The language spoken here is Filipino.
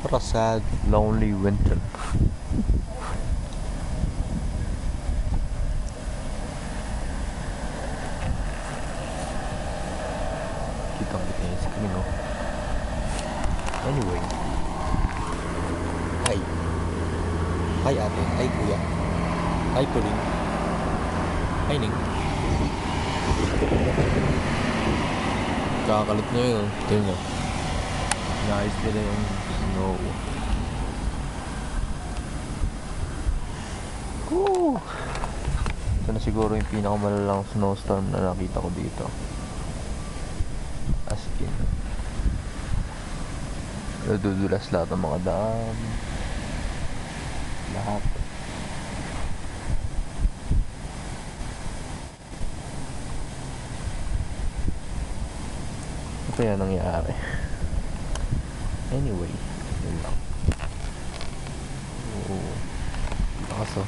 What a sad, lonely winter. Kitang-kita yung screen, no? Anyway. Hi. Hi, ate. Hi, kuya. Hi, Pauline. Hi, Ning. Kakalit nyo yun. Tignan nyo. Nice nila yung snow. Woo! Ito na siguro yung pinakamalalang snowstorm na nakita ko dito. As in, nadudulas lahat ng mga dam. Lahat. Ano kaya nangyari? Anyway, yun lang. Oo. Lakas oh.